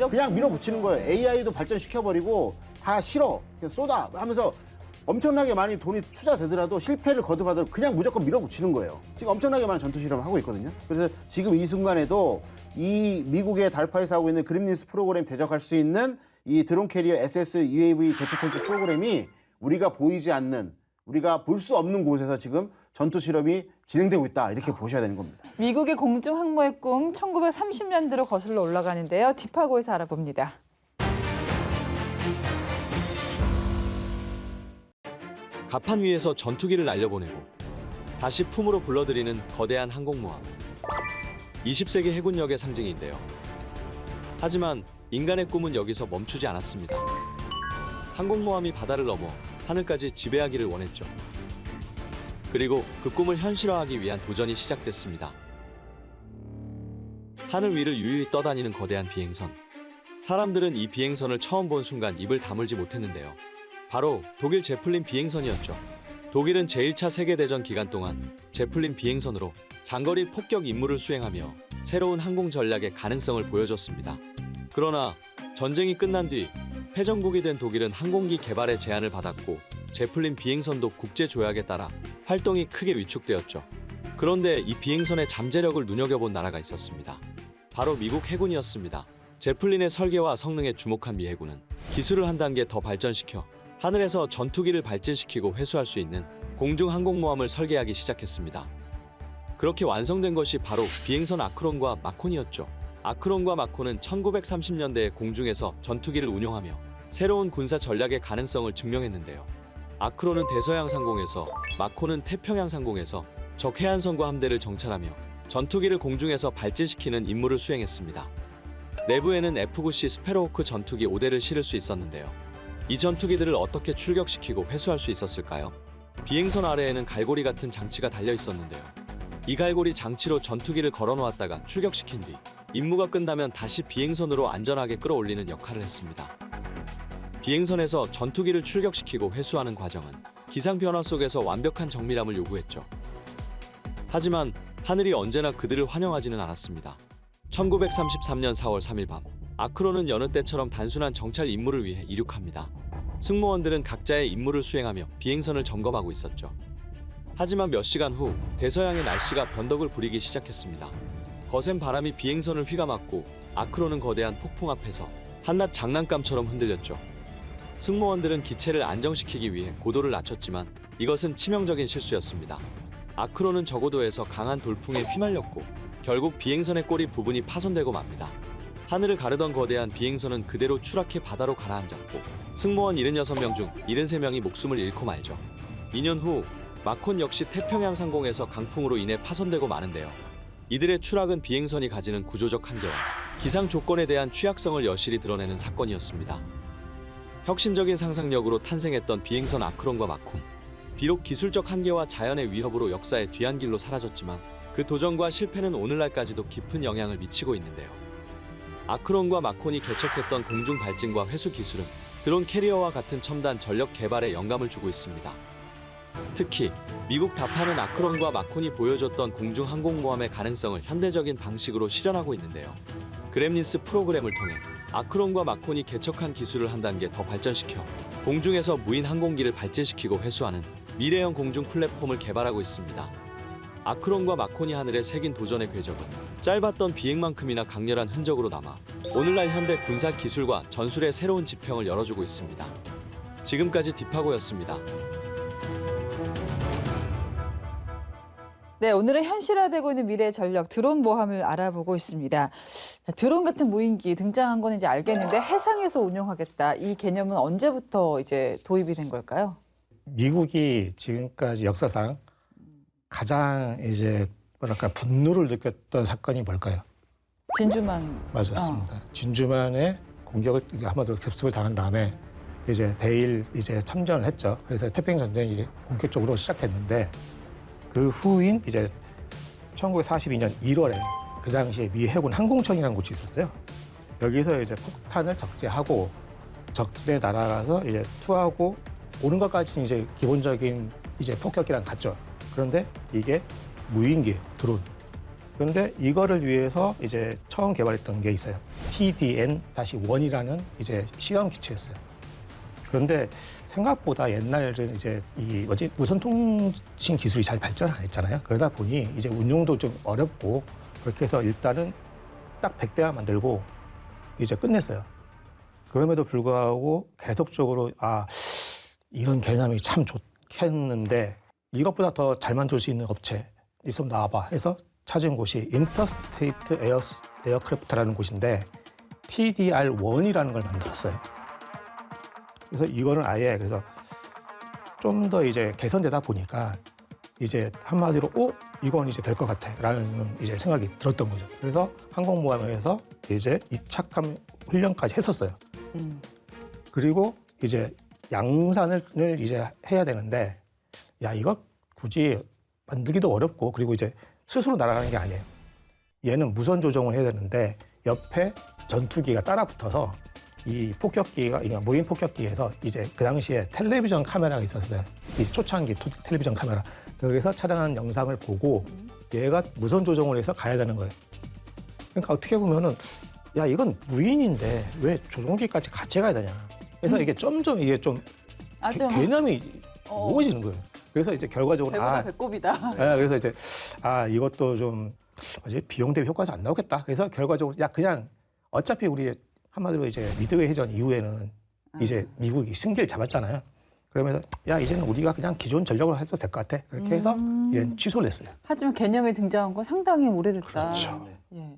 그냥 밀어붙이는 거예요. AI도 발전시켜버리고 다 싫어. 그냥 쏟아 하면서 엄청나게 많이 돈이 투자되더라도 실패를 거듭하더라도 그냥 무조건 밀어붙이는 거예요. 지금 엄청나게 많은 전투 실험을 하고 있거든요. 그래서 지금 이 순간에도 이 미국의 달파에서 하고 있는 그림린스 프로그램 대적할 수 있는 이 드론 캐리어 SS UAV 제트탱크 프로그램이 우리가 보이지 않는 우리가 볼 수 없는 곳에서 지금 전투 실험이 진행되고 있다. 이렇게 보셔야 되는 겁니다. 미국의 공중 항모의 꿈 1930년대로 거슬러 올라가는데요. 딥하고에서 알아봅니다. 갑판 위에서 전투기를 날려보내고 다시 품으로 불러들이는 거대한 항공모함. 20세기 해군력의 상징인데요. 하지만 인간의 꿈은 여기서 멈추지 않았습니다. 항공모함이 바다를 넘어 하늘까지 지배하기를 원했죠. 그리고 그 꿈을 현실화하기 위한 도전이 시작됐습니다. 하늘 위를 유유히 떠다니는 거대한 비행선. 사람들은 이 비행선을 처음 본 순간 입을 다물지 못했는데요. 바로 독일 제플린 비행선이었죠. 독일은 제1차 세계대전 기간 동안 제플린 비행선으로 장거리 폭격 임무를 수행하며 새로운 항공 전략의 가능성을 보여줬습니다. 그러나 전쟁이 끝난 뒤 패전국이 된 독일은 항공기 개발의 제한을 받았고 제플린 비행선도 국제조약에 따라 활동이 크게 위축되었죠. 그런데 이 비행선의 잠재력을 눈여겨본 나라가 있었습니다. 바로 미국 해군이었습니다. 제플린의 설계와 성능에 주목한 미 해군은 기술을 한 단계 더 발전시켜 하늘에서 전투기를 발진시키고 회수할 수 있는 공중항공모함을 설계하기 시작했습니다. 그렇게 완성된 것이 바로 비행선 아크론과 마콘이었죠. 아크론과 마콘은 1930년대에 공중에서 전투기를 운용하며 새로운 군사 전략의 가능성을 증명했는데요. 아크론은 대서양 상공에서, 마콘은 태평양 상공에서 적 해안선과 함대를 정찰하며 전투기를 공중에서 발진시키는 임무를 수행했습니다. 내부에는 F-9C 스패로호크 전투기 5대를 실을 수 있었는데요. 이 전투기들을 어떻게 출격시키고 회수할 수 있었을까요? 비행선 아래에는 갈고리 같은 장치가 달려 있었는데요. 이 갈고리 장치로 전투기를 걸어놓았다가 출격시킨 뒤 임무가 끝나면 다시 비행선으로 안전하게 끌어올리는 역할을 했습니다. 비행선에서 전투기를 출격시키고 회수하는 과정은 기상 변화 속에서 완벽한 정밀함을 요구했죠. 하지만 하늘이 언제나 그들을 환영하지는 않았습니다. 1933년 4월 3일 밤, 아크론은 여느 때처럼 단순한 정찰 임무를 위해 이륙합니다. 승무원들은 각자의 임무를 수행하며 비행선을 점검하고 있었죠. 하지만 몇 시간 후 대서양의 날씨가 변덕을 부리기 시작했습니다. 거센 바람이 비행선을 휘감았고 아크론은 거대한 폭풍 앞에서 한낱 장난감처럼 흔들렸죠. 승무원들은 기체를 안정시키기 위해 고도를 낮췄지만 이것은 치명적인 실수였습니다. 아크론은 저고도에서 강한 돌풍에 휘말렸고 결국 비행선의 꼬리 부분이 파손되고 맙니다. 하늘을 가르던 거대한 비행선은 그대로 추락해 바다로 가라앉았고 승무원 76명 중 73명이 목숨을 잃고 말죠. 2년 후 마콘 역시 태평양 상공에서 강풍으로 인해 파손되고 마는데요. 이들의 추락은 비행선이 가지는 구조적 한계와 기상 조건에 대한 취약성을 여실히 드러내는 사건이었습니다. 혁신적인 상상력으로 탄생했던 비행선 아크론과 마콘. 비록 기술적 한계와 자연의 위협으로 역사의 뒤안길로 사라졌지만 그 도전과 실패는 오늘날까지도 깊은 영향을 미치고 있는데요. 아크론과 마콘이 개척했던 공중 발진과 회수 기술은 드론 캐리어와 같은 첨단 전력 개발에 영감을 주고 있습니다. 특히 미국 다파는 아크론과 마콘이 보여줬던 공중 항공모함의 가능성을 현대적인 방식으로 실현하고 있는데요. 그렘린스 프로그램을 통해 아크론과 마콘이 개척한 기술을 한 단계 더 발전시켜 공중에서 무인 항공기를 발진시키고 회수하는 미래형 공중 플랫폼을 개발하고 있습니다. 아크론과 마콘이 하늘에 새긴 도전의 궤적은 짧았던 비행만큼이나 강렬한 흔적으로 남아 오늘날 현대 군사 기술과 전술의 새로운 지평을 열어주고 있습니다. 지금까지 딥하고였습니다. 네, 오늘은 현실화되고 있는 미래의 전력 드론 모함을 알아보고 있습니다. 드론 같은 무인기 등장한 건 이제 알겠는데 해상에서 운용하겠다. 이 개념은 언제부터 이제 도입이 된 걸까요? 미국이 지금까지 역사상 가장 이제 뭐랄까 분노를 느꼈던 사건이 뭘까요? 진주만. 맞았습니다. 진주만의 공격을 한마디로 급습을 당한 다음에 이제 대일 이제 참전을 했죠. 그래서 태평양 전쟁이 이제 본격적으로 시작됐는데 그 후인 이제 1942년 1월에 그 당시에 미 해군 항공청이라는 곳이 있었어요. 여기서 이제 폭탄을 적재하고 적진에 날아가서 이제 투하고 오는 것까지는 이제 기본적인 이제 폭격기랑 같죠. 그런데 이게 무인기 드론. 그런데 이거를 위해서 이제 처음 개발했던 게 있어요. TDN-1이라는 이제 시험 기체였어요. 그런데 생각보다 옛날에는 이제 이 무선 통신 기술이 잘 발전 안 했잖아요. 그러다 보니 이제 운용도 좀 어렵고 그렇게 해서 일단은 딱 100대만 만들고 이제 끝냈어요. 그럼에도 불구하고 계속적으로 이런 개념이 참 좋겠는데 이것보다 더 잘 만들 수 있는 업체 있으면 나와봐 해서 찾은 곳이 인터스테이트 에어크래프트라는 곳인데 TDR-1이라는 걸 만들었어요. 그래서 이거는 아예 그래서 좀 더 이제 개선되다 보니까 이제 한마디로 이건 이제 될 것 같아라는 이제 생각이 들었던 거죠. 그래서 항공모함에서 이제 이착함 훈련까지 했었어요. 그리고 이제 양산을 이제 해야 되는데 이거 굳이 만들기도 어렵고 그리고 이제 스스로 날아가는 게 아니에요. 얘는 무선 조종을 해야 되는데 옆에 전투기가 따라 붙어서 이 폭격기가 그러니까 무인 폭격기에서 이제 그 당시에 텔레비전 카메라가 있었어요. 이 초창기 텔레비전 카메라. 거기서 촬영한 영상을 보고 얘가 무선 조종을 해서 가야 되는 거예요. 그러니까 어떻게 보면은 야 이건 무인인데 왜 조종기까지 같이 가야 되냐. 그래서 이게 점점 이게 좀 아주 개념이 모호해지는 거예요. 그래서 이제 결과적으로 배고가 배꼽이다. 그래서 이제 이것도 좀 비용 대비 효과가 안 나오겠다. 그래서 결과적으로 그냥 어차피 우리 한마디로 이제 미드웨이 해전 이후에는 이제 미국이 승기를 잡았잖아요. 그러면서 이제는 우리가 그냥 기존 전력으로 해도 될 것 같아. 그렇게 해서 얘는 취소를 했어요. 하지만 개념이 등장한 건 상당히 오래됐다. 그렇죠. 예.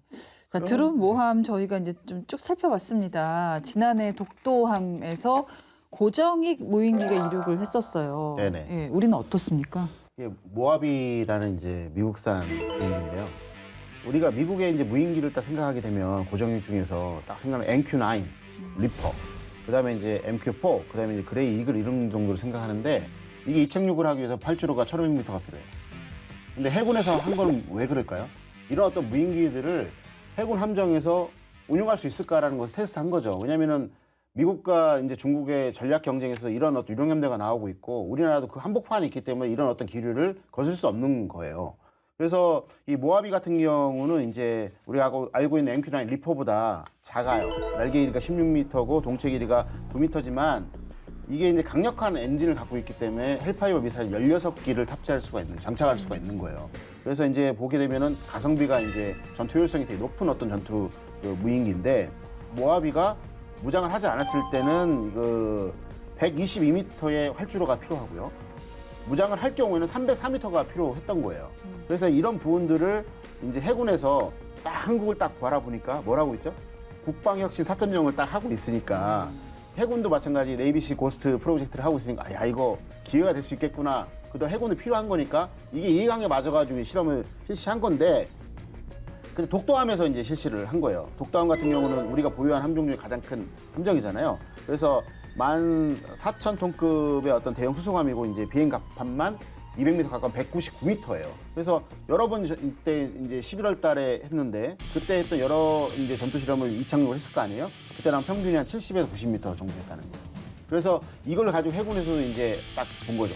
자, 드론 모함 저희가 이제 좀 쭉 살펴봤습니다. 지난해 독도함에서 고정익 무인기가 이륙을 했었어요. 네네. 예, 우리는 어떻습니까? 이게 모하비라는 이제 미국산 비행기인데요. 우리가 미국의 이제 무인기를 딱 생각하게 되면 고정익 중에서 딱 생각하는 MQ-9, 리퍼, 그다음에 이제 MQ-4, 그다음에 이제 그레이 이글 이런 정도를 생각하는데 이게 이착륙을 하기 위해서 8주로가 1,500m가 필요해요. 근데 해군에서 한 건 왜 그럴까요? 이런 어떤 무인기들을 해군 함정에서 운용할 수 있을까라는 것을 테스트한 거죠. 왜냐면은 미국과 이제 중국의 전략 경쟁에서 이런 어떤 유령함대가 나오고 있고 우리나라도 그 한복판이 있기 때문에 이런 어떤 기류를 거슬 수 없는 거예요. 그래서 이 모하비 같은 경우는 이제 우리가 알고 있는 MQ-9 리퍼보다 작아요. 날개 길이가 16m고 동체 길이가 9m지만 이게 이제 강력한 엔진을 갖고 있기 때문에 헬파이버 미사일 16기를 탑재할 수가 있는, 장착할 수가 있는 거예요. 그래서 이제 보게 되면은 가성비가 이제 전투 효율성이 되게 높은 어떤 전투 무인기인데 모하비가 무장을 하지 않았을 때는 122m의 활주로가 필요하고요. 무장을 할 경우에는 304m가 필요했던 거예요. 그래서 이런 부분들을 이제 해군에서 딱 한국을 딱 바라보니까 뭐라고 있죠? 국방혁신 4.0을 딱 하고 있으니까 해군도 마찬가지 네이비시 고스트 프로젝트를 하고 있으니까 이거 기회가 될 수 있겠구나. 그다음 해군도 필요한 거니까 이게 이해관계 맞아가지고 실험을 실시한 건데 근데 독도함에서 이제 실시를 한 거예요. 독도함 같은 경우는 우리가 보유한 함정 중에 가장 큰 함정이잖아요. 그래서 14,000톤급의 어떤 대형 수송함이고 이제 비행 갑판만 200m 가까운 199m예요. 그래서 여러 번 이때 이제 11월 달에 했는데 그때 했던 여러 이제 전투 실험을 이착륙을 했을 거 아니에요? 그때랑 평균이 한 70에서 90m 정도 됐다는 거예요. 그래서 이걸 가지고 해군에서는 이제 딱 본 거죠.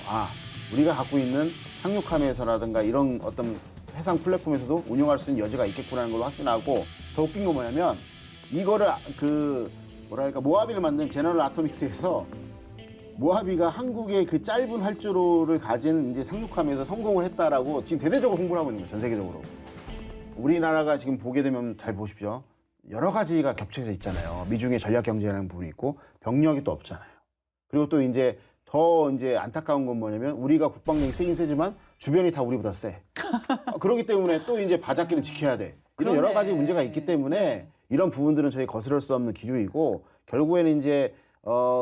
우리가 갖고 있는 상륙함에서라든가 이런 어떤 해상 플랫폼에서도 운용할 수 있는 여지가 있겠구나는 걸 확신하고 더 웃긴 건 뭐냐면 이거를 모하비를 만든 제너럴 아토믹스에서 모하비가 한국의 그 짧은 활주로를 가진 이제 상륙함에서 성공을 했다라고 지금 대대적으로 홍보를 하고 있는 거예요. 전 세계적으로. 우리나라가 지금 보게 되면 잘 보십시오. 여러 가지가 겹쳐져 있잖아요. 미중의 전략 경제라는 부분이 있고 병력이 또 없잖아요. 그리고 또 이제 더 이제 안타까운 건 뭐냐면 우리가 국방력이 세긴 세지만 주변이 다 우리보다 세. 그렇기 때문에 또 이제 바닷길은 지켜야 돼. 이런 여러 가지 문제가 있기 때문에 이런 부분들은 저희 거스를 수 없는 기류이고 결국에는 이제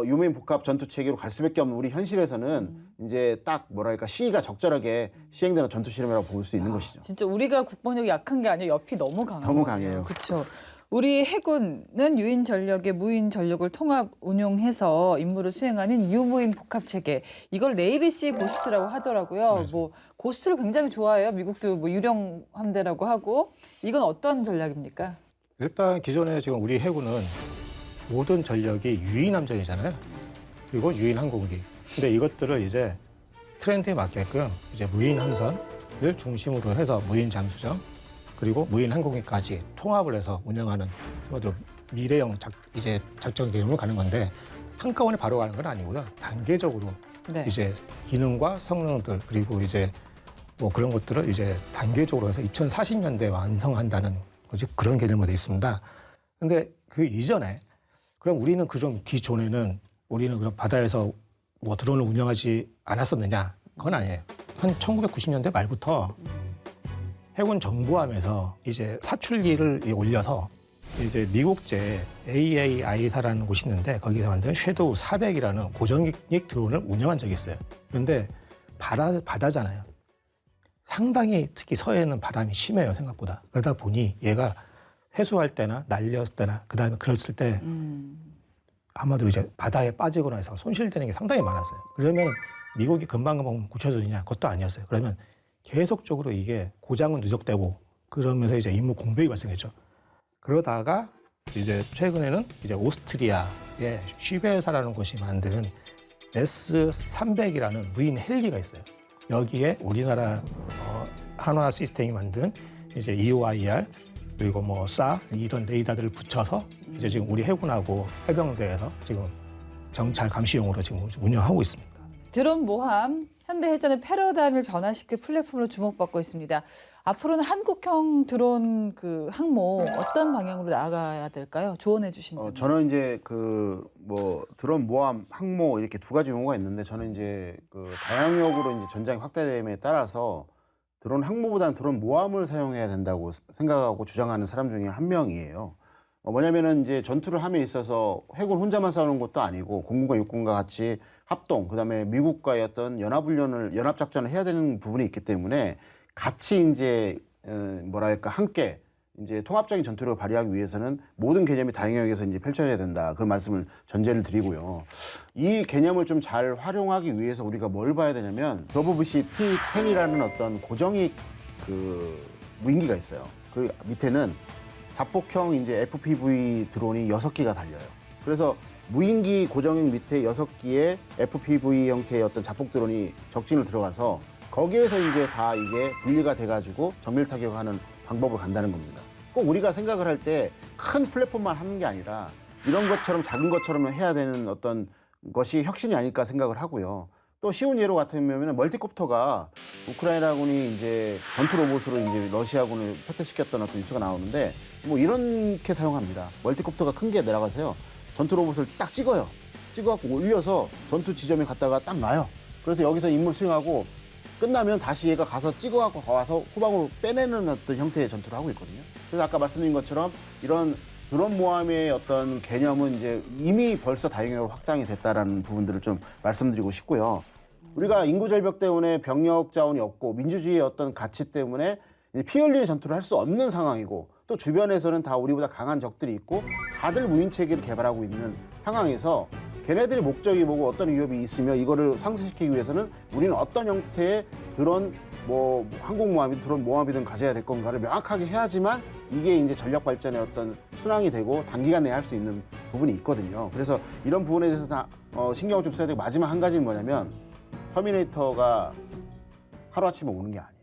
유무인 복합 전투 체계로 갈 수밖에 없는 우리 현실에서는 이제 딱 시기가 적절하게 시행되는 전투 실험이라고 볼 수 있는 것이죠. 진짜 우리가 국방력이 약한 게 아니라 옆이 너무 강해요. 너무 강해요. 그렇죠. 우리 해군은 유인 전력에 무인 전력을 통합 운용해서 임무를 수행하는 유무인 복합 체계. 이걸 네이비시 고스트라고 하더라고요. 네. 고스트를 굉장히 좋아해요. 미국도 유령 함대라고 하고. 이건 어떤 전략입니까? 일단 기존에 지금 우리 해군은 모든 전력이 유인 함정이잖아요. 그리고 유인 항공기. 근데 이것들을 이제 트렌드에 맞게끔 이제 무인 함선을 중심으로 해서 무인 잠수정 그리고 무인 항공기까지 통합을 해서 운영하는 미래형 작전 개념으로 가는 건데 한꺼번에 바로 가는 건 아니고요. 단계적으로 네. 이제 기능과 성능들 그리고 이제 그런 것들을 이제 단계적으로 해서 2040년대에 완성한다는 그런 개념으로 돼 있습니다. 근데 그 이전에 그럼 우리는 그좀 기존에는 우리는 그럼 바다에서 드론을 운영하지 않았었느냐? 그건 아니에요. 한 1990년대 말부터 해군 정보함에서 이제 사출기를 올려서 이제 미국제 AAI사라는 곳이 있는데 거기서 만든 섀도우 400이라는 고정익 드론을 운영한 적이 있어요. 그런데 바다잖아요. 상당히 특히 서해에는 바람이 심해요, 생각보다. 그러다 보니 얘가 회수할 때나 날렸을 때나 그다음에 그랬을 때 아마도 이제 바다에 빠지거나 해서 손실되는 게 상당히 많았어요. 그러면 미국이 금방금방 고쳐주느냐? 그것도 아니었어요. 그러면 계속적으로 이게 고장은 누적되고 그러면서 이제 임무 공백이 발생했죠. 그러다가 이제 최근에는 이제 오스트리아의 쉬베사라는 곳이 만든 S300이라는 무인 헬기가 있어요. 여기에 우리나라 한화 시스템이 만든 이제 EOIR 그리고 뭐 사 이런 레이더들을 붙여서 이제 지금 우리 해군하고 해병대에서 지금 정찰 감시용으로 지금 운영하고 있습니다. 드론 모함, 현대해전의 패러다임을 변화시킬 플랫폼으로 주목받고 있습니다. 앞으로는 한국형 드론 그 항모 어떤 방향으로 나아가야 될까요? 조언해 주시는. 저는 이제 드론 모함, 항모 이렇게 두 가지 용어가 있는데 저는 이제 다양역으로 이제 전장이 확대됨에 따라서 드론 항모보다는 드론 모함을 사용해야 된다고 생각하고 주장하는 사람 중에 한 명이에요. 뭐냐면은 이제 전투를 함에 있어서 해군 혼자만 싸우는 것도 아니고 공군과 육군과 같이 합동, 그다음에 미국과의 어떤 연합작전을 해야 되는 부분이 있기 때문에 같이 이제 함께 이제 통합적인 전투력을 발휘하기 위해서는 모든 개념이 다양역에서 이제 펼쳐져야 된다. 그 말씀을 전제를 드리고요. 이 개념을 좀 잘 활용하기 위해서 우리가 뭘 봐야 되냐면 더블브시 T10이라는 어떤 고정익 무인기가 있어요. 그 밑에는 자폭형 이제 FPV 드론이 6기가 달려요. 그래서 무인기 고정익 밑에 6기의 FPV 형태의 어떤 자폭 드론이 적진을 들어가서 거기에서 이제 다 이게 분리가 돼가지고 정밀 타격하는 방법으로 간다는 겁니다. 꼭 우리가 생각을 할 때 큰 플랫폼만 하는 게 아니라 이런 것처럼 작은 것처럼 해야 되는 어떤 것이 혁신이 아닐까 생각을 하고요. 또 쉬운 예로 같은 경우에는 멀티콥터가 우크라이나군이 이제 전투 로봇으로 이제 러시아군을 패퇴시켰던 어떤 뉴스가 나오는데 뭐 이렇게 사용합니다. 멀티콥터가 큰 게 내려가서요. 전투 로봇을 딱 찍어갖고 올려서 전투 지점에 갔다가 딱 놔요. 그래서 여기서 임무를 수행하고 끝나면 다시 얘가 가서 찍어갖고 와서 후방으로 빼내는 어떤 형태의 전투를 하고 있거든요. 그래서 아까 말씀드린 것처럼 이런 드론 모함의 어떤 개념은 이제 이미 벌써 다양역으로 확장이 됐다라는 부분들을 좀 말씀드리고 싶고요. 우리가 인구 절벽 때문에 병력 자원이 없고 민주주의의 어떤 가치 때문에 피 흘리는 전투를 할 수 없는 상황이고 또 주변에서는 다 우리보다 강한 적들이 있고 다들 무인 체계를 개발하고 있는 상황에서 걔네들이 목적이 뭐고 어떤 위협이 있으며 이거를 상쇄시키기 위해서는 우리는 어떤 형태의 드론 항공모함이든 드론 모함이든 가져야 될 건가를 명확하게 해야지만 이게 이제 전력 발전의 어떤 순항이 되고 단기간 내에 할 수 있는 부분이 있거든요. 그래서 이런 부분에 대해서 다 신경을 좀 써야 되고 마지막 한 가지는 뭐냐면 터미네이터가 하루아침에 오는 게 아니에요.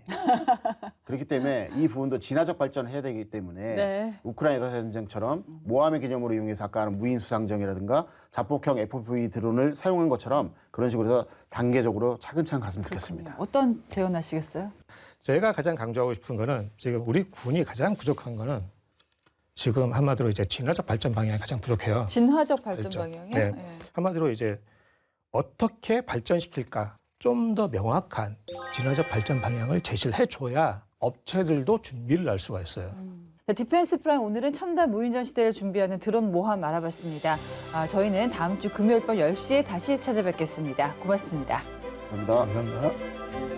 그렇기 때문에 이 부분도 진화적 발전을 해야 되기 때문에 네. 우크라이나 러시아 전쟁처럼 모함의 개념으로 이용해서 아까 하는 무인 수상정이라든가 자폭형 FPV 드론을 사용한 것처럼 그런 식으로 해서 단계적으로 차근차근 갔으면 좋겠습니다. 어떤 제언하시겠어요? 제가 가장 강조하고 싶은 거는 지금 우리 군이 가장 부족한 거는 지금 한마디로 이제 진화적 발전 방향이 가장 부족해요. 진화적 발전 그렇죠. 방향이요? 네. 네. 한마디로 이제 어떻게 발전시킬까 좀 더 명확한 진화적 발전 방향을 제시를 해줘야 업체들도 준비를 할 수가 있어요. 자, 디펜스 프라임 오늘은 첨단 무인전 시대를 준비하는 드론 모함 알아봤습니다. 저희는 다음 주 금요일 밤 10시에 다시 찾아뵙겠습니다. 고맙습니다. 감사합니다. 감사합니다.